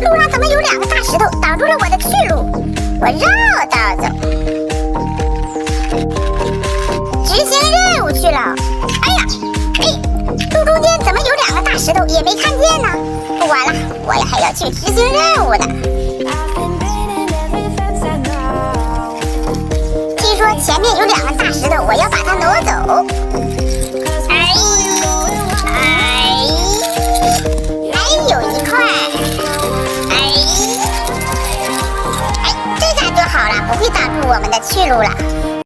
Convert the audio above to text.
路上怎么有2个大石头挡住了我的去路？我绕道走，执行任务去了。哎呀，路中间怎么有2个大石头也没看见呢？不管了，我还要去执行任务呢。听说前面有2个大石头，我要把它挪走。还有一块。这下就好了，不会挡住我们的去路了。